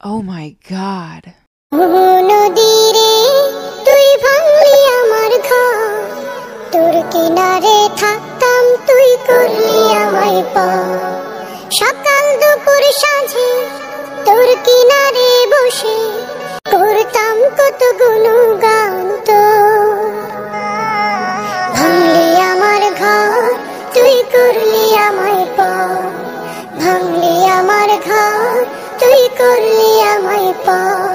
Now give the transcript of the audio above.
Oh my God. নদীরে তুই ভাঙলি আমার ঘর, তোর কিনারে থাকতাম তুই করলি আমায় পার। সকাল দুপুর সাঁঝে তোর কিনারে বসে করতাম কত গুণগান তোর। ভাঙলি আমার ঘর, তুই করলি আমায় পার। ভাঙলি আমার ঘর, তুই করলি আমায় পার।